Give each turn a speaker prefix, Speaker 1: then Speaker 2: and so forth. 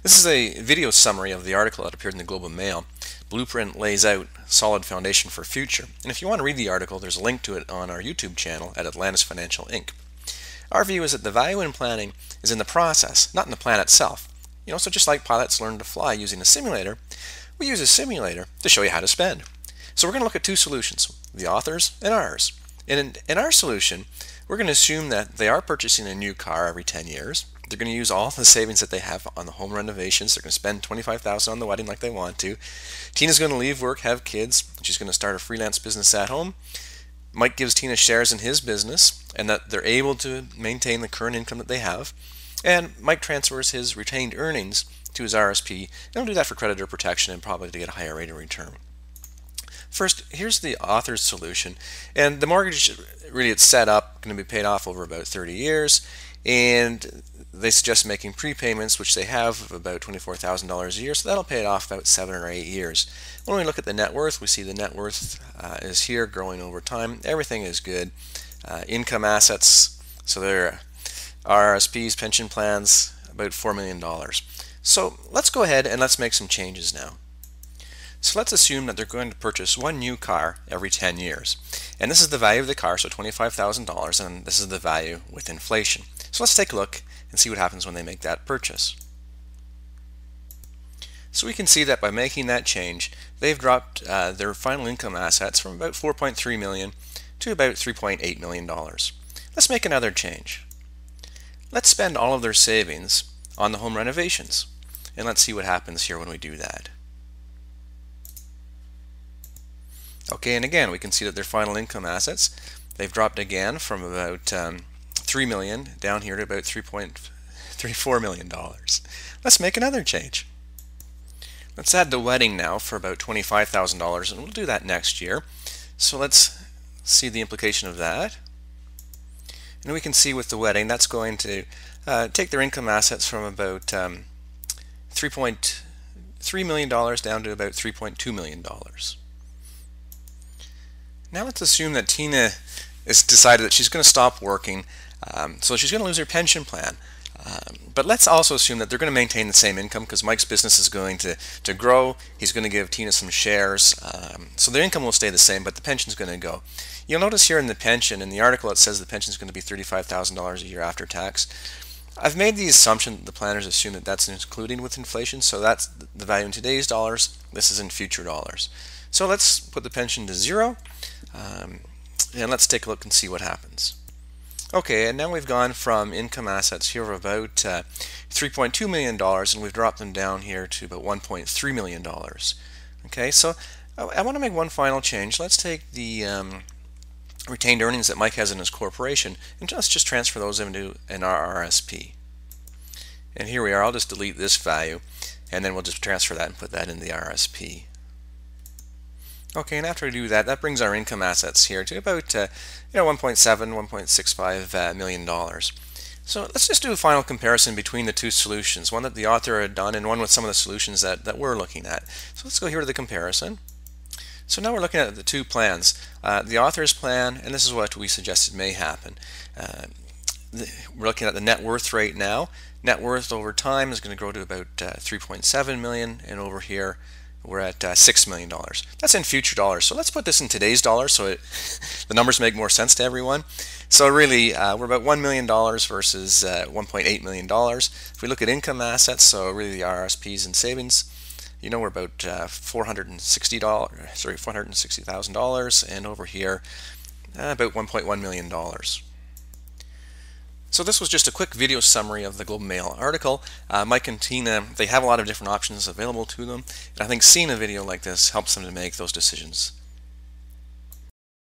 Speaker 1: This is a video summary of the article that appeared in the Globe and Mail. Blueprint lays out solid foundation for future. And if you want to read the article, there's a link to it on our YouTube channel at Atlantis Financial Inc. Our view is that the value in planning is in the process, not in the plan itself. So just like pilots learn to fly using a simulator, we use a simulator to show you how to spend. So we're going to look at two solutions, the author's and ours. And in our solution, we're going to assume that they are purchasing a new car every 10 years. They're going to use all the savings that they have on the home renovations. They're going to spend $25,000 on the wedding like they want to. Tina's going to leave work, have kids. She's going to start a freelance business at home. Mike gives Tina shares in his business, and that they're able to maintain the current income that they have. And Mike transfers his retained earnings to his RSP, and he'll do that for creditor protection and probably to get a higher rate of return. First, here's the author's solution, and the mortgage really it's set up, going to be paid off over about 30 years, and they suggest making prepayments, which they have of about $24,000 a year, so that'll pay it off about 7 or 8 years. When we look at the net worth, we see the net worth is here growing over time. Everything is good. Income assets, so their RSPs, pension plans, about $4 million. So let's go ahead and let's make some changes now. So let's assume that they're going to purchase one new car every 10 years. And this is the value of the car, so $25,000, and this is the value with inflation. So let's take a look and see what happens when they make that purchase. So we can see that by making that change, they've dropped their final income assets from about $4.3 million to about $3.8 million. Let's make another change. Let's spend all of their savings on the home renovations. And let's see what happens here when we do that. Okay, and again, we can see that their final income assets, they've dropped again from about $3 million down here to about $3.34 million. Let's make another change. Let's add the wedding now for about $25,000, and we'll do that next year. So let's see the implication of that. And we can see with the wedding, that's going to take their income assets from about $3.3 million down to about $3.2 million. Now let's assume that Tina has decided that she's going to stop working, so she's going to lose her pension plan. But let's also assume that they're going to maintain the same income because Mike's business is going to grow. He's going to give Tina some shares. So their income will stay the same, but the pension is going to go. You'll notice here in the pension, in the article, it says the pension is going to be $35,000 a year after tax. I've made the assumption that the planners assume that that's including with inflation, so that's the value in today's dollars. This is in future dollars. So let's put the pension to zero, and let's take a look and see what happens. Okay, and now we've gone from income assets here of about $3.2 million, and we've dropped them down here to about $1.3 million. Okay, so I want to make one final change. Let's take the retained earnings that Mike has in his corporation, and let's just transfer those into an RRSP. And here we are. I'll just delete this value, and then we'll just transfer that and put that in the RSP. Okay, and after we do that, that brings our income assets here to about $1.65 million. So let's just do a final comparison between the two solutions, one that the author had done and one with some of the solutions that we're looking at. So let's go here to the comparison. So now we're looking at the two plans, the author's plan, and this is what we suggested may happen. We're looking at the net worth rate now. Net worth over time is going to grow to about $3.7 million, and over here we're at $6 million. That's in future dollars. So let's put this in today's dollars so the numbers make more sense to everyone. So really, we're about $1 million versus $1.8 million. If we look at income assets, so really the RSPs and savings, we're about $460,000, and over here about $1.1 million. So this was just a quick video summary of the Globe and Mail article. Mike and Tina, they have a lot of different options available to them, and I think seeing a video like this helps them to make those decisions